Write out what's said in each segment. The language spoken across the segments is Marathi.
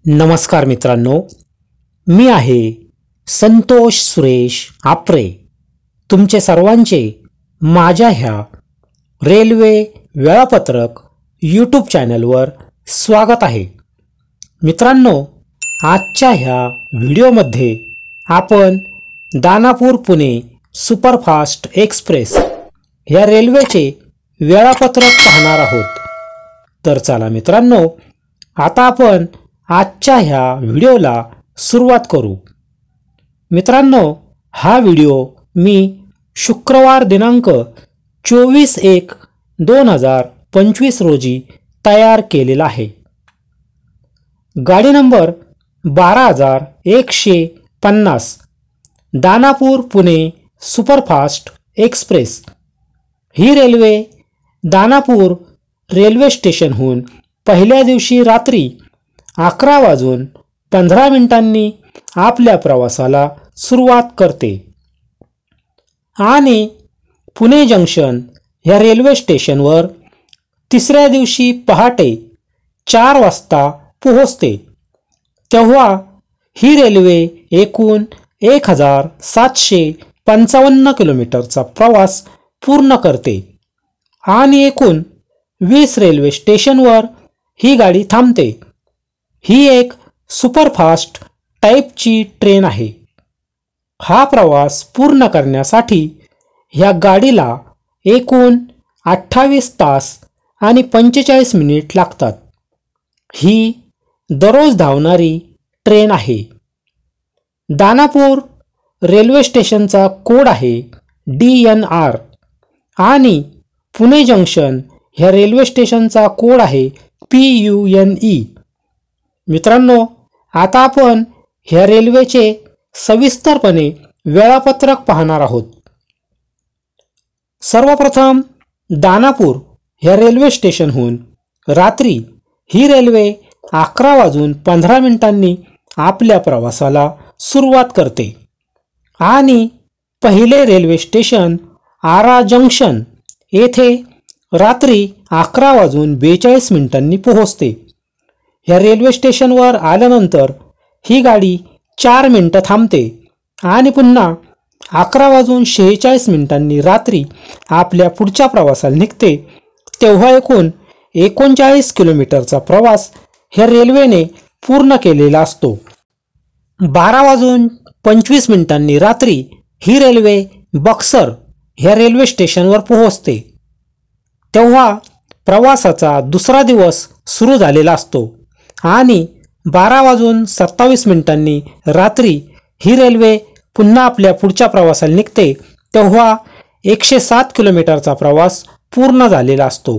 नमस्कार मित्रांनो, मी आहे संतोष सुरेश आपरे. तुमचे सर्वांचे माझ्या ह्या रेल्वे वेळापत्रक यूट्यूब चॅनलवर स्वागत आहे. मित्रांनो, आजच्या ह्या व्हिडिओमध्ये आपण दानापूर पुणे सुपरफास्ट एक्सप्रेस ह्या रेल्वेचे वेळापत्रक पाहणार आहोत. तर चला मित्रांनो, आता आपण आजच्या ह्या व्हिडिओला सुरुवात करू. मित्रांनो, हा व्हिडिओ मी शुक्रवार दिनांक 24/1/2025 रोजी तयार केलेला आहे. गाडी number 12150 Danapur Pune superfast express ही रेल्वे दानापूर रेल्वे स्टेशनहून पहिल्या दिवशी रात्री 11:15 आपल्या प्रवासाला सुरुवात करते आणि पुणे जंक्शन ह्या रेल्वे स्टेशनवर तिसऱ्या दिवशी पहाटे 4 वाजता पोहोचते. तेव्हा ही रेल्वे एकूण 1755 किलोमीटरचा प्रवास पूर्ण करते आणि एकूण 20 रेल्वे स्टेशनवर ही गाडी थांबते. ही एक सुपरफास्ट टाईपची ट्रेन आहे. हा प्रवास पूर्ण करण्यासाठी ह्या गाडीला एकूण 28 तास आणि 45 मिनिट लागतात. ही दररोज धावणारी ट्रेन आहे. दानापूर रेल्वे स्टेशनचा कोड आहे DNR आणि पुणे जंक्शन ह्या रेल्वे स्टेशनचा कोड आहे PUNE. मित्रांनो, आता आपण ह्या रेल्वेचे सविस्तरपणे वेळापत्रक पाहणार आहोत. सर्वप्रथम दानापूर ह्या रेल्वे स्टेशनहून रात्री ही रेल्वे 11:15 आपल्या प्रवासाला सुरुवात करते आणि पहिले रेल्वे स्टेशन आरा जंक्शन येथे रात्री 11:42 पोहोचते. ह्या रेल्वे स्टेशनवर आल्यानंतर ही गाडी 4 मिनिटं थांबते आणि पुन्हा 11:46 रात्री आपल्या पुढच्या प्रवासाला निघते. तेव्हा एकूण 39 किलोमीटरचा प्रवास ह्या रेल्वेने पूर्ण केलेला असतो. 12:25 रात्री ही रेल्वे बक्सर ह्या रेल्वे स्टेशनवर पोहोचते. तेव्हा प्रवासाचा दुसरा दिवस सुरू झालेला असतो आणि 12:27 रात्री ही रेल्वे पुन्हा आपल्या पुढच्या प्रवासाला निघते. तेव्हा 107 किलोमीटरचा प्रवास पूर्ण झालेला असतो.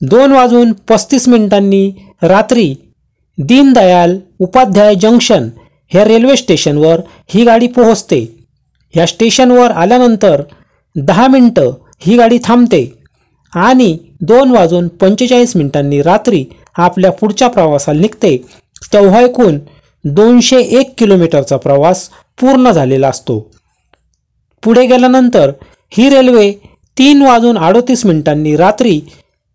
2:35 रात्री दीनदयाल उपाध्याय जंक्शन ह्या रेल्वे स्टेशनवर ही गाडी पोहोचते. ह्या स्टेशनवर आल्यानंतर 10 मिनिटं ही गाडी थांबते आणि 2:45 रात्री आपल्या पुढच्या प्रवासाला निघते. तेव्हा एकूण 201 किलोमीटरचा प्रवास पूर्ण झालेला असतो. पुढे गेल्यानंतर ही रेल्वे 3:38 रात्री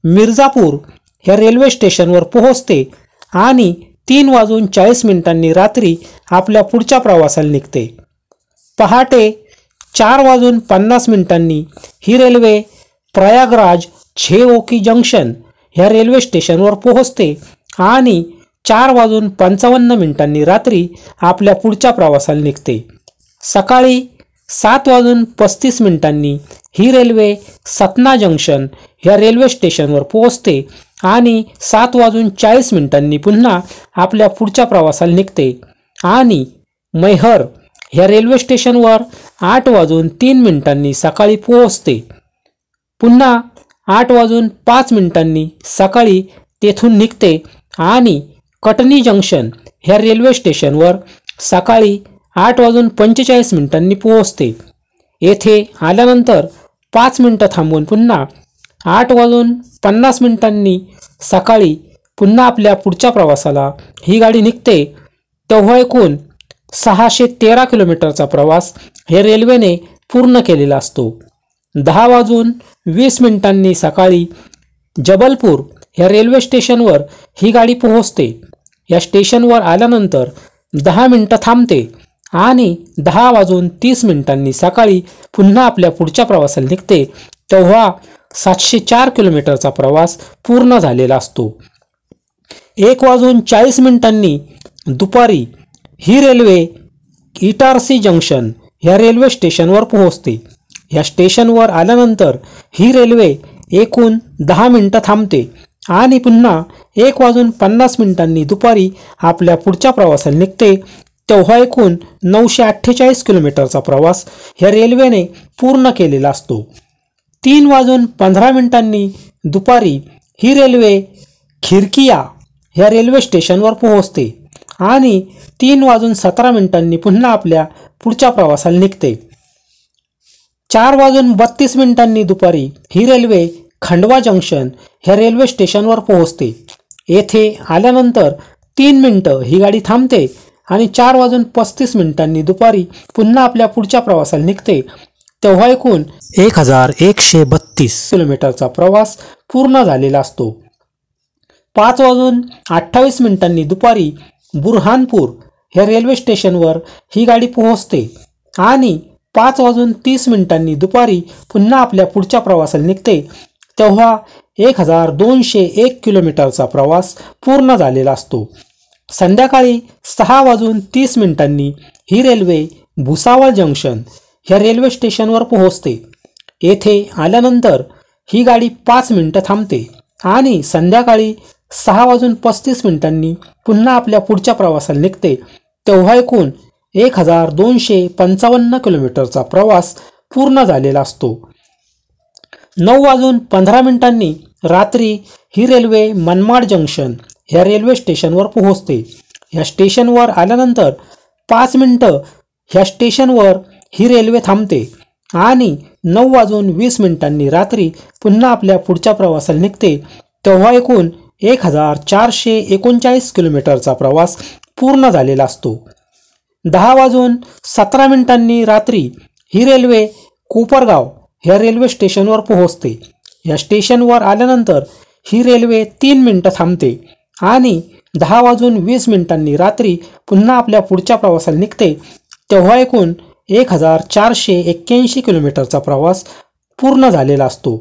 मिर्झापूर ह्या रेल्वे स्टेशनवर पोहोचते आणि 3:40 रात्री आपल्या पुढच्या प्रवासाला निघते. पहाटे 4:50 ही रेल्वे प्रयागराज छेओकी जंक्शन ह्या रेल्वे स्टेशनवर पोहोचते आणि 4:55 रात्री आपल्या पुढच्या प्रवासाला निघते. सकाळी 7:35 ही रेल्वे सतना जंक्शन ह्या रेल्वे स्टेशनवर पोहोचते आणि 7:40 पुन्हा आपल्या पुढच्या प्रवासाला निघते आणि मैहर ह्या रेल्वे स्टेशनवर 8:03 सकाळी पोहोचते. पुन्हा 8:05 सकाळी तेथून निघते आणि कटनी जंक्शन ह्या रेल्वे स्टेशनवर सकाळी 8:45 पोहोचते. येथे आल्यानंतर 5 मिनिटं थांबून पुन्हा 8:50 सकाळी पुन्हा आपल्या पुढच्या प्रवासाला ही गाडी निघते. तेव्हा एकूण 613 किलोमीटरचा प्रवास हे रेल्वेने पूर्ण केलेला असतो. 10:20 सकाळी जबलपूर ह्या रेल्वे स्टेशनवर ही गाडी पोहोचते. या स्टेशनवर आल्यानंतर 10 मिनिटं थांबते आणि 10:30 सकाळी पुन्हा आपल्या पुढच्या प्रवासाला निघते, तेव्हा 704 किलोमीटरचा प्रवास पूर्ण झालेला असतो. 1:40 दुपारी ही रेल्वे इटारसी जंक्शन ह्या रेल्वे स्टेशनवर पोहोचते. या स्टेशनवर आल्यानंतर ही रेल्वे एकूण 10 मिनिटं थांबते आणि पुन्हा 1:50 दुपारी आपल्या पुढच्या प्रवासाला निघते, तेव्हा एकूण 948 किलोमीटरचा प्रवास ह्या रेल्वेने पूर्ण केलेला असतो. 3:15 दुपारी ही रेल्वे खिरकिया ह्या रेल्वे स्टेशनवर पोहोचते आणि 3:17 पुन्हा आपल्या पुढच्या प्रवासाला निघते. 4:32 दुपारी ही रेल्वे खंडवा जंक्शन ह्या रेल्वे स्टेशनवर पोहोचते. येथे आल्यानंतर 3 मिनिटं ही गाडी थांबते आणि 4:35 दुपारी पुन्हा आपल्या पुढच्या प्रवासाला निघते, तेव्हा एकूण 1132 किलोमीटरचा प्रवास पूर्ण झालेला असतो. 5:28 दुपारी बुरहानपूर ह्या रेल्वे स्टेशनवर ही गाडी पोहोचते आणि 5:30 दुपारी पुन्हा आपल्या पुढच्या प्रवासाला निघते, तेव्हा 1201 किलोमीटरचा प्रवास पूर्ण झालेला असतो. संध्याकाळी 6:30 ही रेल्वे भुसावळ जंक्शन ह्या रेल्वे स्टेशनवर पोहोचते. येथे आल्यानंतर ही गाडी 5 मिनिटं थांबते आणि संध्याकाळी 6:35 पुन्हा आपल्या पुढच्या प्रवासाला निघते, तेव्हा एकूण 1255 किलोमीटरचा प्रवास पूर्ण झालेला असतो. 9:15 रात्री ही रेल्वे मनमाड जंक्शन ह्या रेल्वे स्टेशनवर पोहोचते. या स्टेशनवर आल्यानंतर 5 मिनिटं ह्या स्टेशनवर ही रेल्वे थांबते आणि 9:20 रात्री पुन्हा आपल्या पुढच्या प्रवासाला निघते, तेव्हा एकूण 1439 किलोमीटरचा प्रवास पूर्ण झालेला असतो. 10:17 रात्री ही रेल्वे कोपरगाव ह्या रेल्वे स्टेशनवर पोहोचते. या स्टेशनवर आल्यानंतर ही रेल्वे 3 मिनिटं थांबते आणि 10:20 रात्री पुन्हा आपल्या पुढच्या प्रवासाला निघते, तेव्हा एकूण 1481 किलोमीटरचा प्रवास पूर्ण झालेला असतो.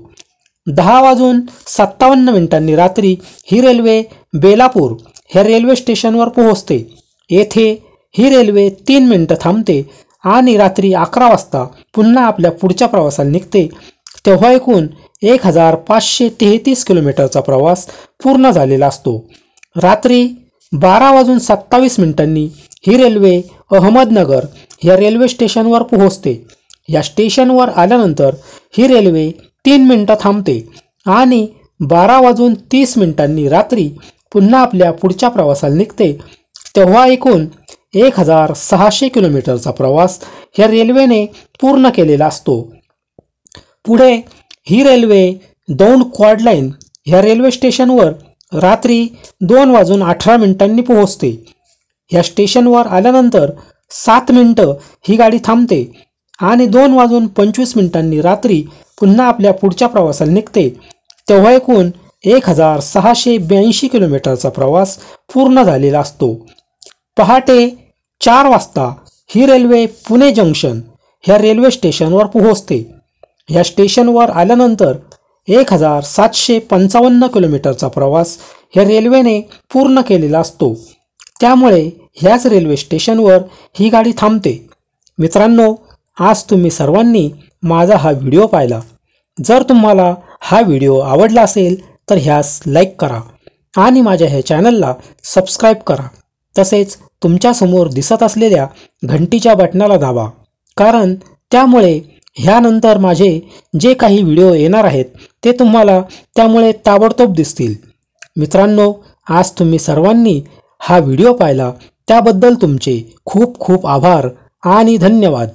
10:57 रात्री ही रेल्वे बेलापूर ह्या रेल्वे स्टेशनवर पोहोचते. येथे ही रेल्वे 3 मिनिटं थांबते आणि रात्री 11 वाजता पुन्हा आपल्या पुढच्या प्रवासाला निघते, तेव्हा एकूण 1533 किलोमीटरचा प्रवास पूर्ण झालेला असतो. रात्री 12:27 ही रेल्वे अहमदनगर ह्या रेल्वे स्टेशनवर पोहोचते. या स्टेशनवर आल्यानंतर ही रेल्वे 3 मिनिटं थांबते आणि 12:30 रात्री पुन्हा आपल्या पुढच्या प्रवासाला निघते, तेव्हा एकूण 1600 किलोमीटरचा प्रवास ह्या रेल्वेने पूर्ण केलेला असतो. पुढे ही रेल्वे दौंड क्वाड लाईन ह्या रेल्वे स्टेशनवर रात्री 2:18 पोहोचते. या स्टेशनवर आल्यानंतर 7 मिनिटं ही गाडी थांबते आणि 2:25 रात्री पुन्हा आपल्या पुढच्या प्रवासाला निघते, तेव्हा एकूण 1682 किलोमीटरचा प्रवास पूर्ण झालेला असतो. पहाटे 4 वाजता ही रेल्वे पुणे जंक्शन ह्या रेल्वे स्टेशनवर पोहोचते. या स्टेशनवर आल्यानंतर 1755 किलोमीटरचा प्रवास ह्या रेल्वेने पूर्ण केलेला असतो. त्यामुळे ह्याच रेल्वे स्टेशनवर ही गाडी थांबते. मित्रांनो, आज तुम्ही सर्वांनी माझा हा व्हिडिओ पाहिला. जर तुम्हाला हा व्हिडिओ आवडला असेल तर ह्यास लाईक करा आणि माझ्या ह्या चॅनलला सबस्क्राईब करा. तसेच तुमच्यासमोर दिसत असलेल्या घंटीच्या बटनाला दाबा, कारण त्यामुळे ह्यानंतर माझे जे काही व्हिडिओ येणार आहेत ते तुम्हाला त्यामुळे ताबडतोब दिसतील. मित्रांनो, आज तुम्ही सर्वांनी हा व्हिडिओ पाहिला त्याबद्दल तुमचे खूप खूप आभार आणि धन्यवाद.